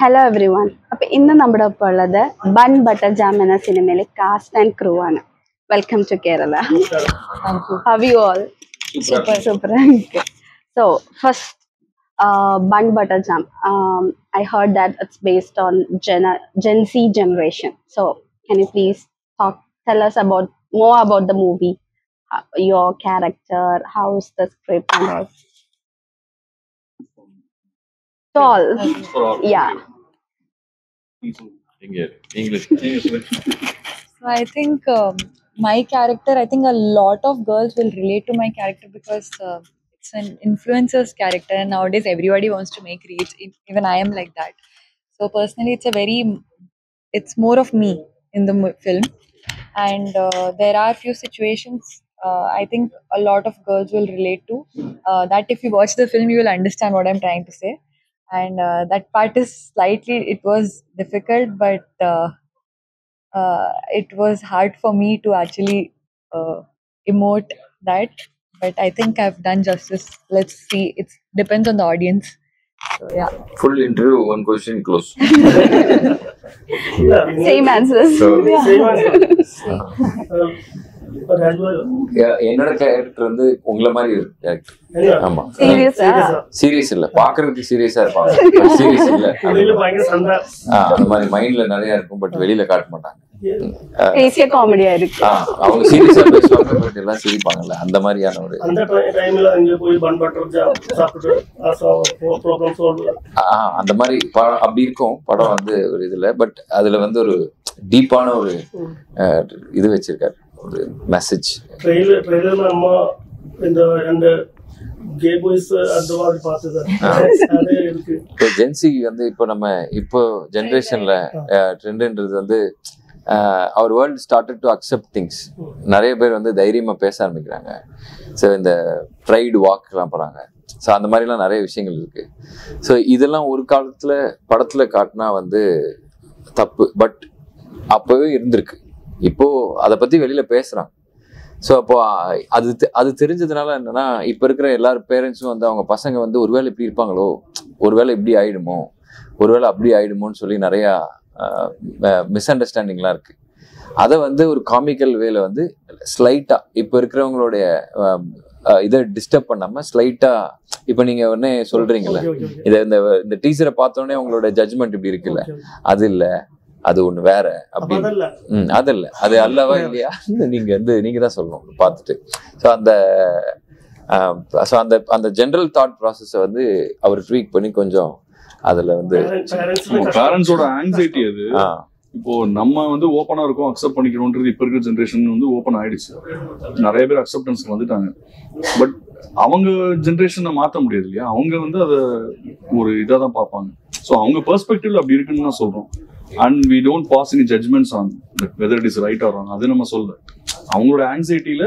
Hello everyone. അപ്പോൾ ഇന്ന് നമ്മുടെ ഒപ്പം ഉള്ളത് ബൺ ബട്ടർ ജാം എന്ന സിനിമയിലെ കാസ്റ്റ് ആൻഡ് ക്രൂ ആണ്. Welcome to Kerala. Thank you. How you all? Super. Okay. So first, bun butter jam. I heard that it's based on Gen Z generation. So can you please tell us more about the movie, your character, how's the script and all. So all. For all. Yeah. English. So I think my character, I think a lot of girls will relate to my character because it's an influencer's character, and nowadays everybody wants to make reels. Even I am like that. So personally, it's more of me in the film, and there are few situations I think a lot of girls will relate to. That if you watch the film, you will understand what I'm trying to say. And that part is it was difficult, but it was hard for me to actually emote that. But I think I've done justice. Let's see. It depends on the audience. So yeah. Full interview, one question, close. Same answers. என்னோட character வந்து உங்களை மாதிரி character. ஆமா, serious இல்ல, பாக்குறதுக்கு சீரியஸா இருப்பாங்க, serious இல்ல. அந்த மாதிரி மைண்ட்ல நிறைய இருக்கும், பட் வெளியில காட்ட மாட்டாங்க. காமெடியா இருக்கு. அவங்க சீரியஸா பேசுவாங்க, பட் எல்லாம் சிரிப்பாங்கல்ல, அந்த மாதிரியான ஒரு அந்த மாதிரி அப்படி இருக்கும் படம் வந்து ஒரு இதுல. பட் அதுல வந்து ஒரு டீப்பான ஒரு இது வச்சிருக்காரு, ஒரு மெசேஜ். ஜென்சி வந்து இப்போ ஜென்ரேஷன்ல ட்ரெண்ட்ன்றது வந்து our world started to accept things. நிறைய பேர் வந்து தைரியமா பேச ஆரம்பிக்கிறாங்க. ஸோ இந்த ப்ரைடு வாக்லாம் போறாங்க. ஸோ அந்த மாதிரிலாம் நிறைய விஷயங்கள் இருக்கு. ஸோ இதெல்லாம் ஒரு காலத்துல படத்துல காட்டினா வந்து தப்பு, பட் அப்பவே இருந்திருக்கு. இப்போ அதை பத்தி வெளியில பேசுறாங்க. ஸோ அப்போ அது தெரிஞ்சதுனால என்னன்னா, இப்ப இருக்கிற எல்லாரும் பேரண்ட்ஸும் வந்து அவங்க பசங்க வந்து ஒருவேளை இப்படி இருப்பாங்களோ, ஒருவேளை இப்படி ஆயிடுமோ, ஒருவேளை அப்படி ஆயிடுமோன்னு சொல்லி நிறைய மிஸ் அண்டர்ஸ்டாண்டிங்லாம் இருக்கு. அதை வந்து ஒரு காமிக்கல் வேல வந்து ஸ்லைட்டா இப்ப இருக்கிறவங்களுடைய இதை டிஸ்டர்ப் பண்ணாம ஸ்லைட்டா, இப்ப நீங்க உடனே சொல்றீங்கல்ல, இந்த டீச்சரை பார்த்தோன்னே உங்களோட ஜட்ஜ்மெண்ட் இப்படி இருக்குல்ல, அது இல்ல, அது ஒண்ணு வேற அப்படின்னு. அதல்ல, அது அல்லவா இல்லையா, நீங்க தான் சொல்லணும் பார்த்துட்டு. ஸோ அந்த ஜெனரல் தாட் ப்ராசஸ வந்து அவர் ட்வீக் பண்ணி கொஞ்சம் அதுல வந்து பேரண்ட்ஸோட ஆங்ஸைட்டி அது. இப்போ நம்ம வந்து ஓப்பனா இருக்கும், அக்செப்ட் பண்ணிக்கணும்ன்றது இப்ப இருக்கிற ஜென்ரேஷன் வந்து ஓப்பன் ஆயிடுச்சு. நிறைய பேர் அக்செப்டன்ஸ்க்கு வந்துட்டாங்க. பட் அவங்க ஜென்ரேஷனை மாற்ற முடியாது இல்லையா, அவங்க வந்து அதை ஒரு இதாக தான் பார்ப்பாங்க. ஸோ அவங்க பெர்ஸ்பெக்டிவ்ல அப்படி இருக்குன்னு நான் சொல்றோம். And we don't pass any judgements on whether it is right or wrong. அது நம்ம சொல்ல, அவங்களோட ஆங்ஸைட்டியில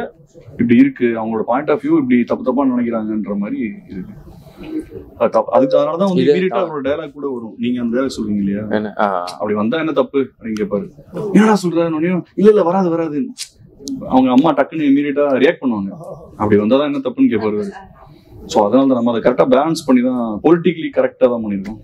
இப்படி இருக்கு, அவங்களோட பாயிண்ட் ஆஃப் வியூ இப்படி தப்பா நினைக்கிறாங்கன்ற மாதிரி இருக்கு. அதுக்காகதான் வந்து இமீடியட்டா அவரோட டயலாக் கூட வரும். நீங்க அந்த டயலாக் சொல்றீங்க இல்லையா, அப்படி வந்தா என்ன தப்பு அப்படின்னு கேட்பாரு. என்னடா சொல்றாரு, இல்ல வராது. அவங்க அம்மா டக்குன்னு இமீடியட்டா ரியாக்ட் பண்ணுவாங்க. அப்படி வந்தாதான் என்ன தப்புன்னு கேட்பாரு. சோ அதனால நம்ம அதை கரெக்டா பேலன்ஸ் பண்ணி தான் பொலிட்டிக்கலி கரெக்டா தான் பண்ணிருக்கோம்.